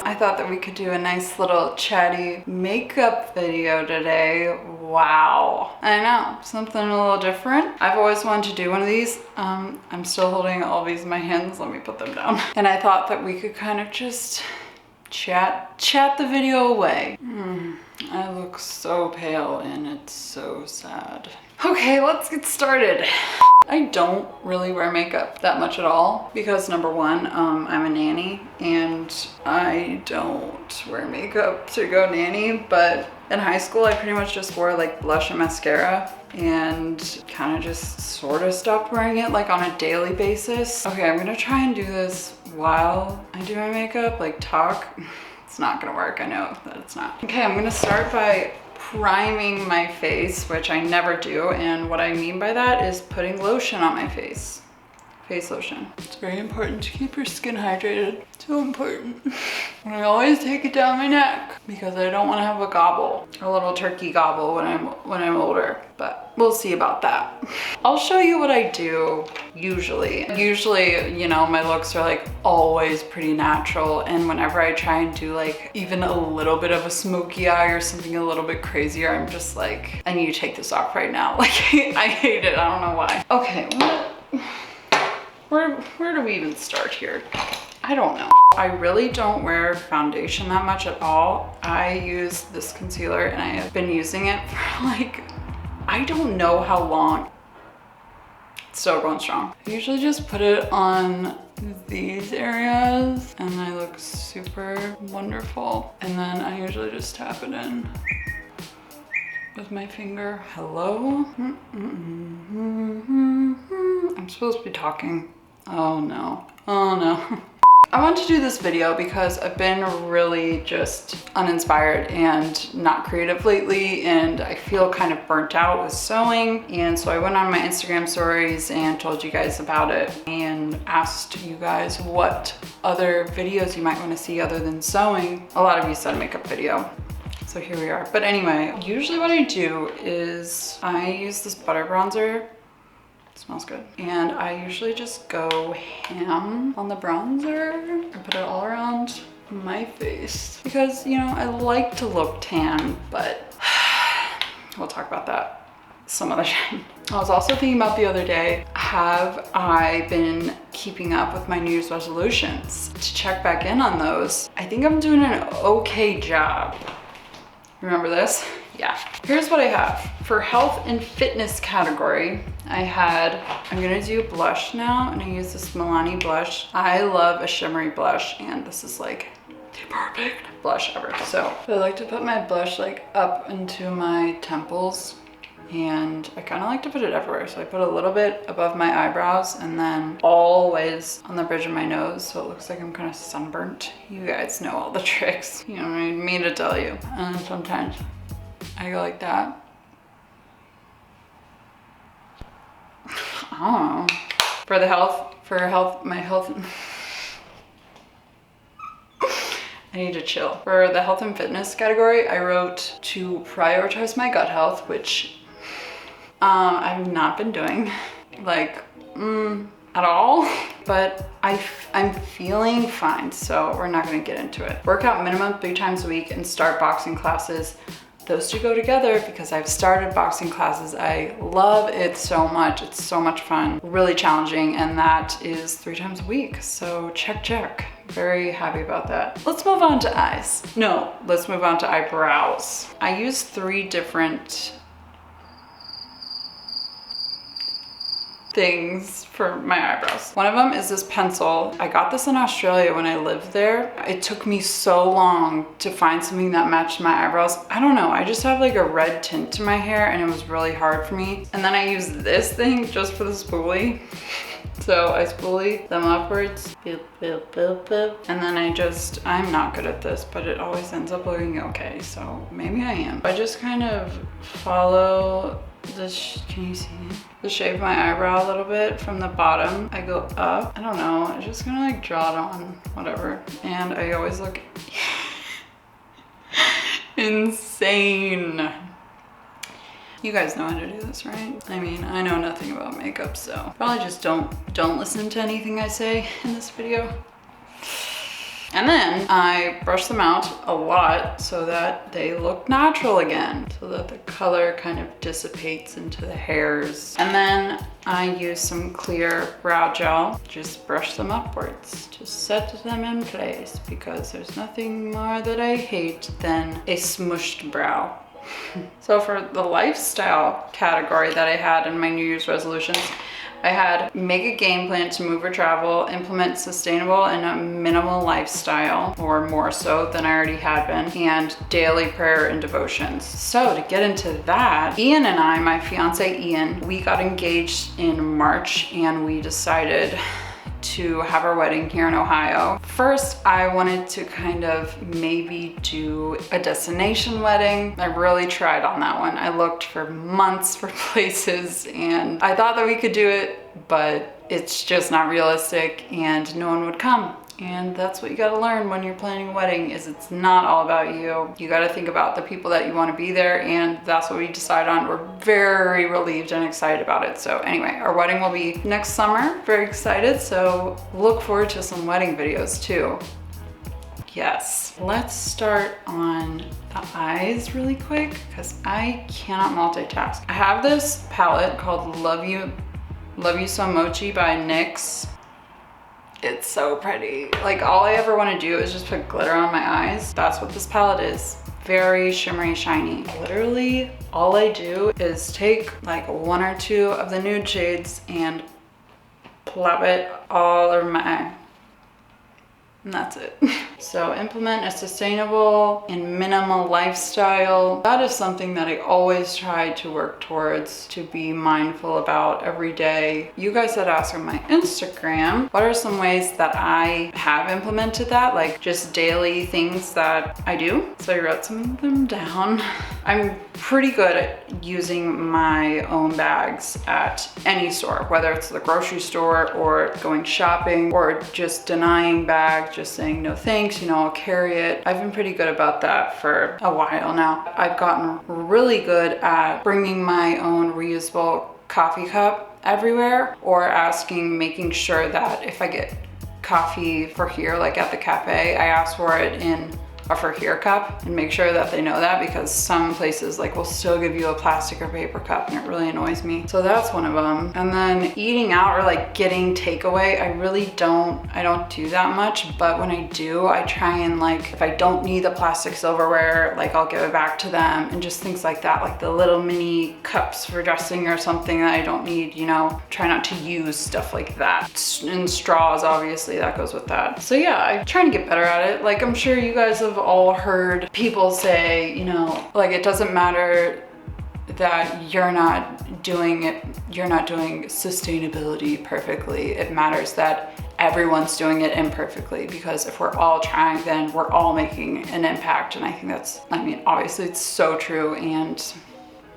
I thought that we could do a nice little chatty makeup video today. Wow. I know, something a little different. I've always wanted to do one of these. I'm still holding all these in my hands. Let me put them down. And I thought that we could kind of just chat the video away. I look so pale and it's so sad. Okay, let's get started. I don't really wear makeup that much at all because number one, I'm a nanny and I don't wear makeup to go nanny, but in high school I pretty much just wore like blush and mascara and kind of just sort of stopped wearing it like on a daily basis. Okay, I'm gonna try and do this while I do my makeup, like talk. It's not gonna work, I know that it's not. Okay, I'm gonna start by priming my face, which I never do, and what I mean by that is putting lotion on my face. Face lotion. It's very important to keep your skin hydrated. So important. And I always take it down my neck because I don't want to have a gobble, a little turkey gobble when I'm older, but we'll see about that. I'll show you what I do usually. Usually, you know, my looks are like always pretty natural, and whenever I try and do like even a little bit of a smoky eye or something a little bit crazier, I'm just like, I need to take this off right now. Like, I hate it. I don't know why. Okay, where do we even start here? I don't know. I really don't wear foundation that much at all. I use this concealer and I have been using it for like, I don't know how long. It's still going strong. I usually just put it on these areas and I look super wonderful. And then I usually just tap it in with my finger. Hello? I'm supposed to be talking. Oh no. Oh no. I want to do this video because I've been really just uninspired and not creative lately, and I feel kind of burnt out with sewing. And so I went on my Instagram stories and told you guys about it and asked you guys what other videos you might want to see other than sewing. A lot of you said makeup video. So here we are. But anyway, usually what I do is I use this butter bronzer. It smells good. And I usually just go ham on the bronzer and put it all around my face because, you know, I like to look tan, but we'll talk about that some other time. I was also thinking about the other day, have I been keeping up with my New Year's resolutions? To check back in on those, I think I'm doing an okay job. Remember this? Yeah. Here's what I have. For health and fitness category, I'm gonna do blush now, and I use this Milani blush. I love a shimmery blush, and this is like the perfect blush ever. So I like to put my blush like up into my temples, and I kind of like to put it everywhere. So I put a little bit above my eyebrows and then always on the bridge of my nose, so it looks like I'm kind of sunburnt. You guys know all the tricks. You don't need me to tell you. And sometimes I go like that. Oh, my health. I need to chill. For the health and fitness category, I wrote to prioritize my gut health, which I've not been doing like at all, but I'm feeling fine, so we're not gonna get into it. Work out minimum 3 times a week and start boxing classes. Those two go together because I've started boxing classes. I love it so much. It's so much fun, really challenging, and that is 3 times a week. So check. Very happy about that. Let's move on to eyes. No, let's move on to eyebrows. I use 3 different things for my eyebrows. One of them is this pencil. I got this in Australia when I lived there. It took me so long to find something that matched my eyebrows. I don't know, I just have like a red tint to my hair and it was really hard for me. And then I use this thing just for the spoolie. So I spoolie them upwards, boop, boop, boop, boop. And then I'm not good at this, but it always ends up looking okay. So maybe I am. I just kind of follow Can you see the shape of my eyebrow a little bit from the bottom? I go up. I don't know. I'm just gonna like draw it on, whatever. And I always look insane. You guys know how to do this, right? I mean, I know nothing about makeup, so probably just don't listen to anything I say in this video. And then I brush them out a lot so that they look natural again, so that the color kind of dissipates into the hairs. And then I use some clear brow gel, just brush them upwards, just set them in place, because there's nothing more that I hate than a smushed brow. So for the lifestyle category that I had in my New Year's resolutions, I had make a game plan to move or travel, implement sustainable and a minimal lifestyle, or more so than I already had been, and daily prayer and devotions. So to get into that, Ian and I, my fiance Ian, we got engaged in March and we decided to have our wedding here in Ohio. First, I wanted to kind of maybe do a destination wedding. I really tried on that one. I looked for months for places and I thought that we could do it, but it's just not realistic and no one would come. And that's what you gotta learn when you're planning a wedding, is it's not all about you. You gotta think about the people that you wanna be there, and that's what we decided on. We're very relieved and excited about it. So anyway, our wedding will be next summer. Very excited, so look forward to some wedding videos too. Yes, let's start on the eyes really quick, because I cannot multitask. I have this palette called Love You So Mochi by NYX. It's so pretty. Like, all I ever want to do is just put glitter on my eyes. That's what this palette is. Very shimmery, shiny. Literally, all I do is take like one or two of the nude shades and plop it all over my eye. And that's it. So implement a sustainable and minimal lifestyle. That is something that I always try to work towards, to be mindful about every day. You guys had asked on my Instagram, what are some ways that I have implemented that? Like just daily things that I do. So I wrote some of them down. I'm pretty good at using my own bags at any store, whether it's the grocery store or going shopping or just denying bags, just saying no thanks, you know, I'll carry it. I've been pretty good about that for a while now. I've gotten really good at bringing my own reusable coffee cup everywhere, or making sure that if I get coffee for here, like at the cafe, I ask for it in a for here cup, and make sure that they know that, because some places like will still give you a plastic or paper cup and it really annoys me. So that's one of them. And then eating out or like getting takeaway, I don't do that much, but when I do, I try and, like, if I don't need the plastic silverware, like I'll give it back to them, and just things like that, like the little mini cups for dressing or something that I don't need, you know, try not to use stuff like that. And straws, obviously, that goes with that. So yeah, I'm trying to get better at it. Like, I'm sure you guys have all heard people say, you know, like, it doesn't matter that you're not doing sustainability perfectly. It matters that everyone's doing it imperfectly, because if we're all trying, then we're all making an impact. And I think that's, I mean, obviously it's so true, and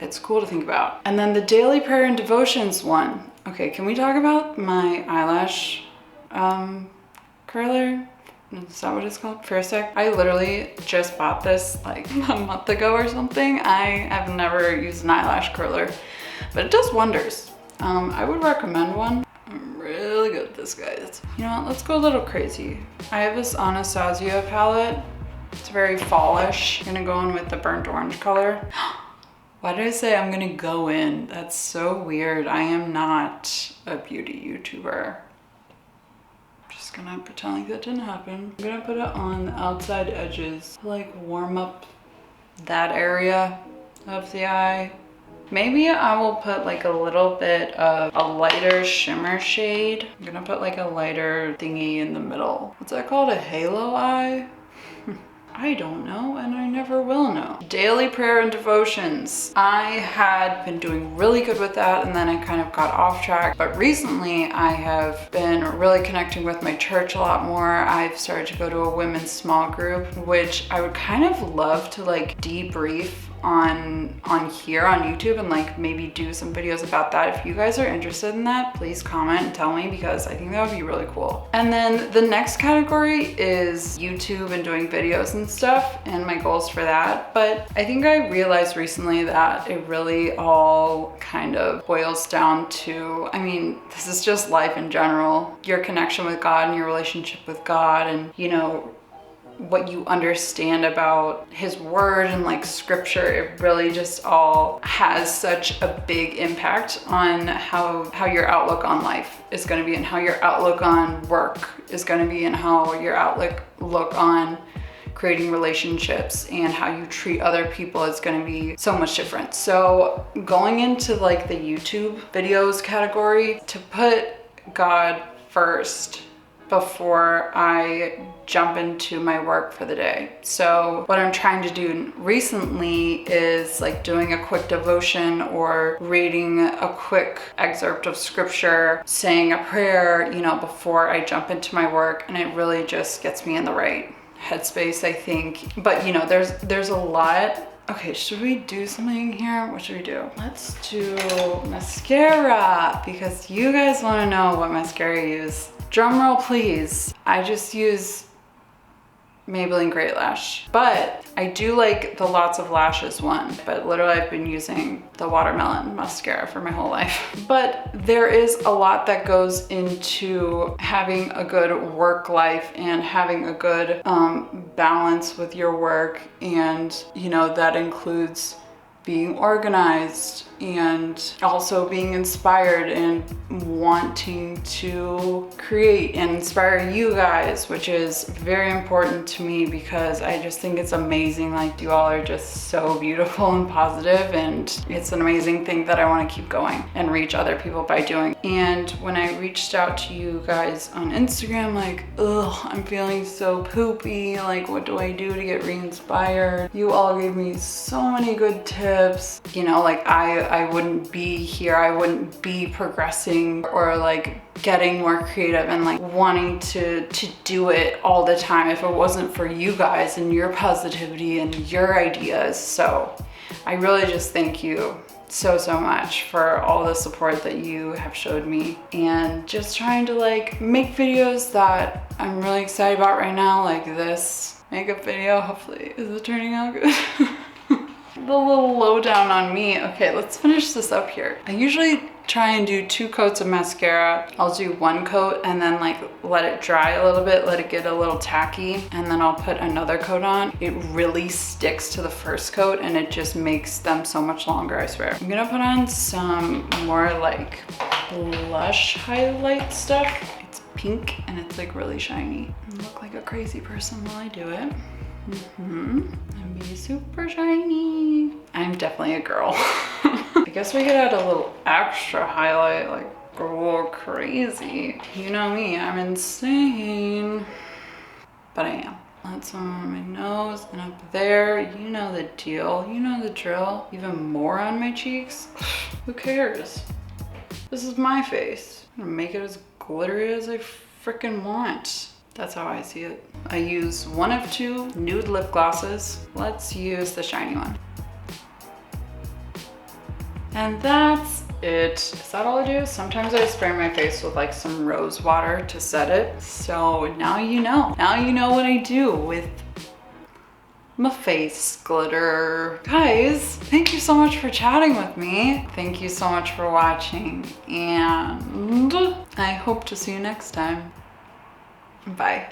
it's cool to think about. And then the daily prayer and devotions one. Okay, can we talk about my eyelash curler? Is that what it's called? For a sec. I literally just bought this like a month ago or something. I have never used an eyelash curler, but it does wonders. I would recommend one. I'm really good at this, guys. You know what? Let's go a little crazy. I have this Anastasia palette. It's very fallish. I'm gonna go in with the burnt orange color. Why did I say I'm gonna go in? That's so weird. I am not a beauty YouTuber. Gonna pretend like that didn't happen. I'm gonna put it on the outside edges to like warm up that area of the eye. Maybe I will put like a little bit of a lighter shimmer shade. I'm gonna put like a lighter thingy in the middle. What's that called? A halo eye? I don't know, and I never will know. Daily prayer and devotions. I had been doing really good with that, and then I kind of got off track. But recently I have been really connecting with my church a lot more. I've started to go to a women's small group, which I would kind of love to like debrief on here on YouTube and like maybe do some videos about that. If you guys are interested in that, please comment and tell me, because I think that would be really cool. And then the next category is YouTube and doing videos and stuff and my goals for that. But I think I realized recently that it really all kind of boils down to, I mean, this is just life in general, your connection with God and your relationship with God, and you know, what you understand about his word and like scripture. It really just all has such a big impact on how your outlook on life is going to be, and how your outlook on work is going to be, and how your outlook on creating relationships and how you treat other people is going to be so much different. So going into like the YouTube videos category, to put God first before I jump into my work for the day. So what I'm trying to do recently is like doing a quick devotion or reading a quick excerpt of scripture, saying a prayer, you know, before I jump into my work. And it really just gets me in the right headspace, I think. But you know, there's a lot. Okay, should we do something here? What should we do? Let's do mascara, because you guys want to know what mascara I use. Drum roll, please. I just use Maybelline Great Lash, but I do like the Lots of Lashes one, but literally I've been using the watermelon mascara for my whole life. But there is a lot that goes into having a good work life and having a good balance with your work, and you know, that includes being organized and also being inspired and wanting to create and inspire you guys, which is very important to me, because I just think it's amazing. Like, you all are just so beautiful and positive, and it's an amazing thing that I want to keep going and reach other people by doing. And when I reached out to you guys on Instagram, like, ugh, I'm feeling so poopy, like what do I do to get re-inspired? You all gave me so many good tips. You know, like I wouldn't be here, I wouldn't be progressing or like getting more creative and like wanting to do it all the time if it wasn't for you guys and your positivity and your ideas. So I really just thank you so much for all the support that you have showed me, and just trying to like make videos that I'm really excited about right now, like this makeup video. Hopefully, is it turning out good? The little lowdown on me. Okay, let's finish this up here. I usually try and do 2 coats of mascara. I'll do 1 coat and then like let it dry a little bit, let it get a little tacky, and then I'll put another coat on. It really sticks to the first coat and it just makes them so much longer, I swear. I'm gonna put on some more like blush highlight stuff. It's pink and it's like really shiny. I look like a crazy person while I do it. And be super shiny. I'm definitely a girl. I guess we could add a little extra highlight, like go crazy. You know me, I'm insane. But I am. That's on my nose and up there. You know the deal. You know the drill. Even more on my cheeks. Who cares? This is my face. I'm gonna make it as glittery as I freaking want. That's how I see it. I use 1 of 2 nude lip glosses. Let's use the shiny one. And that's it. Is that all I do? Sometimes I spray my face with like some rose water to set it. So now you know. Now you know what I do with my face glitter. Guys, thank you so much for chatting with me. Thank you so much for watching. And I hope to see you next time. Bye.